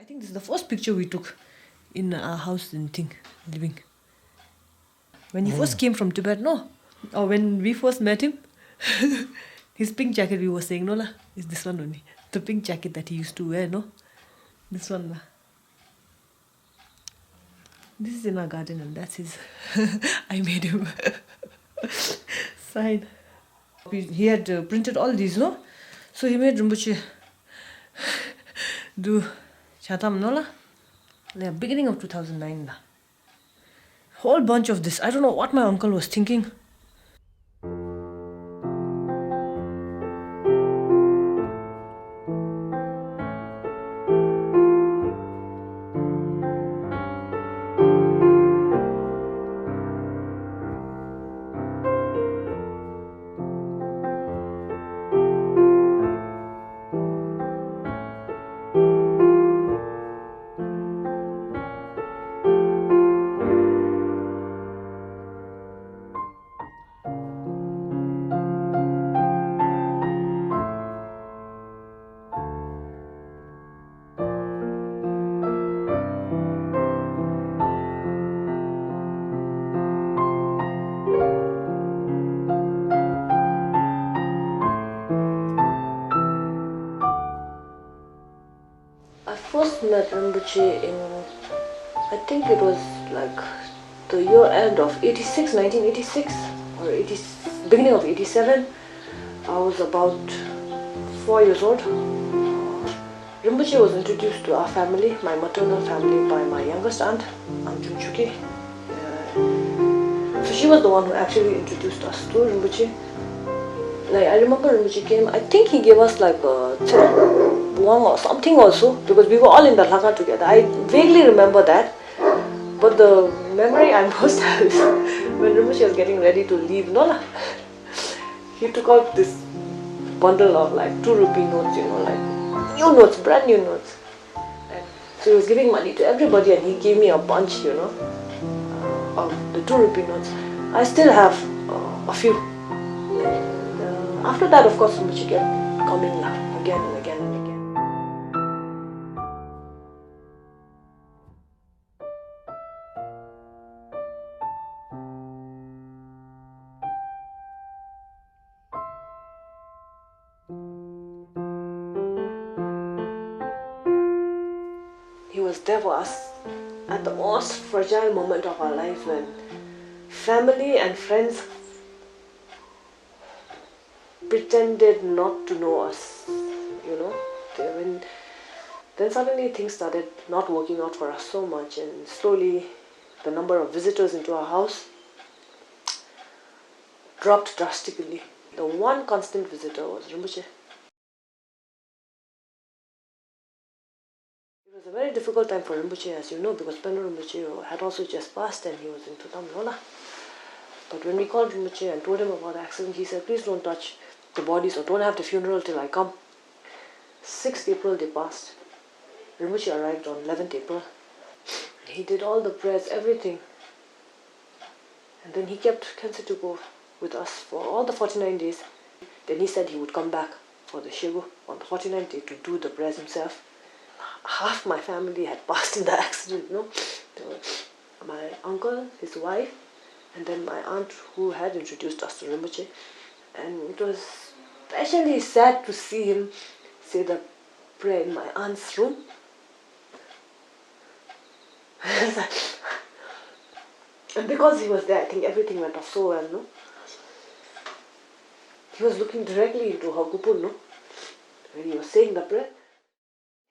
I think this is the first picture we took in our house in living. When he first came from Tibet, no? Or when we first met him, his pink jacket, we were saying, no lah, it's this one only. The pink jacket that he used to wear, no? This one lah. This is in our garden and that's his. I made him sign. He had printed all these, no? So he made Rinpoche do Chatam, no lah? Yeah, beginning of 2009 lah. Whole bunch of this. I don't know what my uncle was thinking. I first met Rinpoche in, I think it was like the year end of 1986 or beginning of 87. I was about 4 years old. Rinpoche was introduced to our family, my maternal family, by my youngest aunt, Aunt Chumchuki. So she was the one who actually introduced us to Rinpoche. Like, I remember Rinpoche came, I think he gave us like a wong or something also, because we were all in the Lhaka together. I vaguely remember that. But the memory I most have is when Rinpoche was getting ready to leave, no lah. He took out this bundle of like 2 rupee notes, you know, like new notes, brand new notes. And so he was giving money to everybody and he gave me a bunch, you know, of the 2 rupee notes. I still have a few. And, after that, of course, Rinpoche kept coming again and again and again. He was there for us at the most fragile moment of our life when family and friends pretended not to know us, you know. Then suddenly things started not working out for us so much, and slowly the number of visitors into our house dropped drastically. The one constant visitor was Rinpoche. It was a very difficult time for Rinpoche, as you know, because Penro Rinpoche had also just passed and he was in Tutam Lola. But when we called Rinpoche and told him about the accident, he said, please don't touch the bodies or don't have the funeral till I come. 6th April they passed. Rinpoche arrived on 11th April. He did all the prayers, everything. And then he kept Khense to go with us for all the 49 days. Then he said he would come back for the Shego on the 49th day to do the prayers himself. Half my family had passed in the accident, no? My uncle, his wife, and then my aunt who had introduced us to Rinpoche. And it was especially sad to see him say the prayer in my aunt's room. And because he was there, I think everything went off so well, no? He was looking directly into her kupun, no? When he was saying the prayer.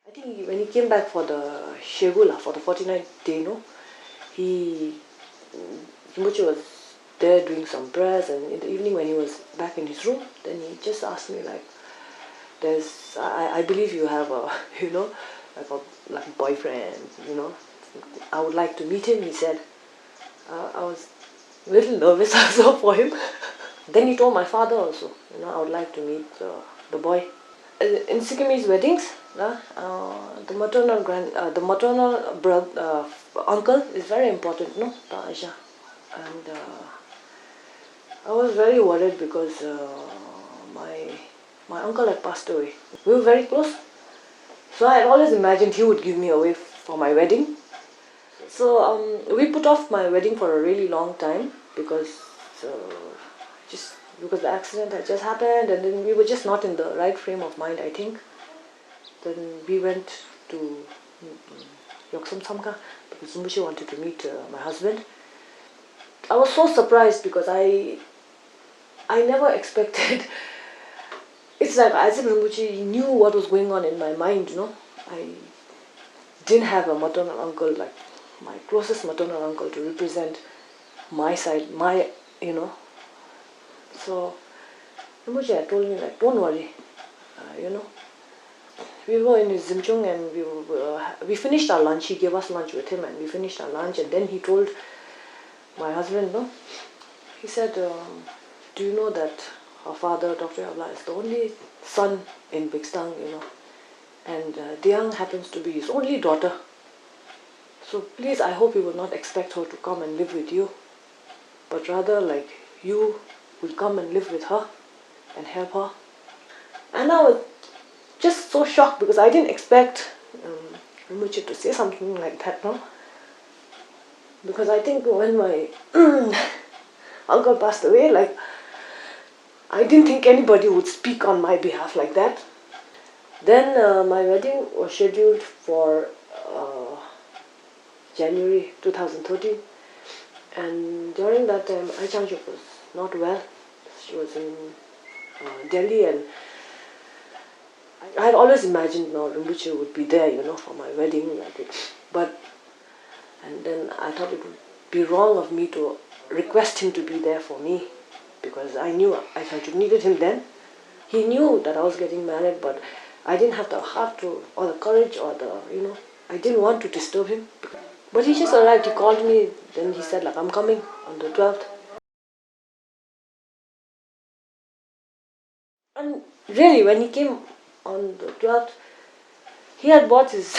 I think when he came back for the Shegula, for the 49th day, no? Rinpoche was there doing some prayers, and in the evening when he was back in his room, then he just asked me like, I believe you have a, you know, like a boyfriend, you know. I would like to meet him, he said. I was a little nervous also for him. Then he told my father also, you know, I would like to meet the boy. In Sikimi's weddings, the maternal brother, uncle is very important, no, Aisha. And I was very worried because my uncle had passed away. We were very close. So I had always imagined he would give me away for my wedding. So we put off my wedding for a really long time because the accident had just happened, and then we were just not in the right frame of mind, I think. Then we went to Yoksam Samka because Rinpoche wanted to meet my husband. I was so surprised because I never expected. It's like as if Rinpoche knew what was going on in my mind, I didn't have a maternal uncle, like my closest maternal uncle, to represent my side, So Rinpoche had told me, like, don't worry, We were in his Zimchung and we finished our lunch. He gave us lunch with him and we finished our lunch, and then he told my husband, he said, do you know that our father, Dr. Yabla, is the only son in Bixtang, and Diang happens to be his only daughter. So please, I hope you will not expect her to come and live with you, but rather like you will come and live with her and help her. And I was just so shocked because I didn't expect Rinpoche to say something like that, Because I think when my uncle passed away, like, I didn't think anybody would speak on my behalf like that. Then my wedding was scheduled for January 2013, and during that time, Ai Changchuk was not well. She was in Delhi, and I had always imagined Rinpoche would be there, for my wedding. And then I thought it would be wrong of me to request him to be there for me, because I knew Ai Changchuk needed him then. He knew that I was getting married, but I didn't have the heart to, or the courage, or I didn't want to disturb him. But he just arrived, he called me, then he said, like, I'm coming on the 12th. And really, when he came on the 12th, he had bought his,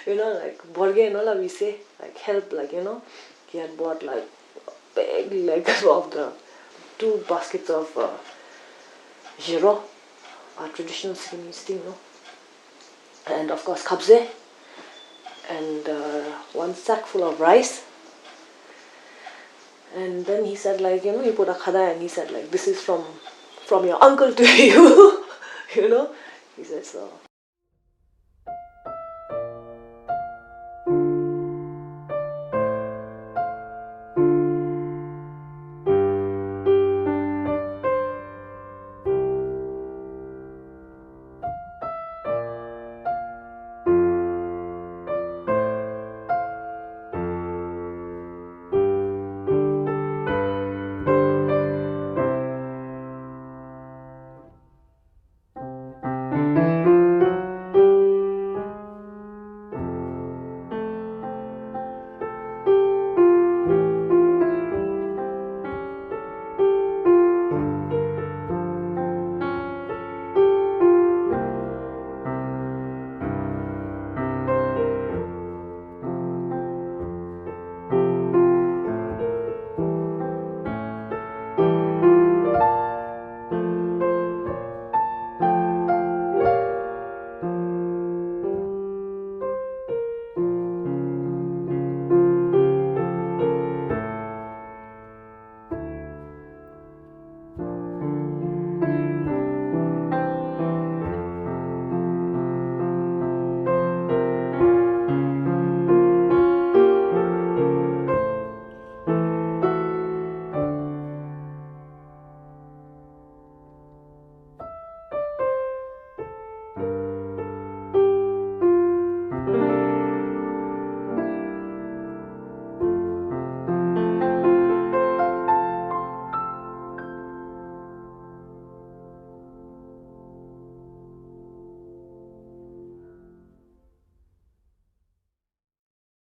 like, borge, we say, like, help, like, he had bought, like, big, like, of the 2 baskets of giro, our traditional Siamese thing, and of course, kabze, and 1 sack full of rice. And then he said, like, he put a khada, and he said, like, this is from your uncle to you, He said so.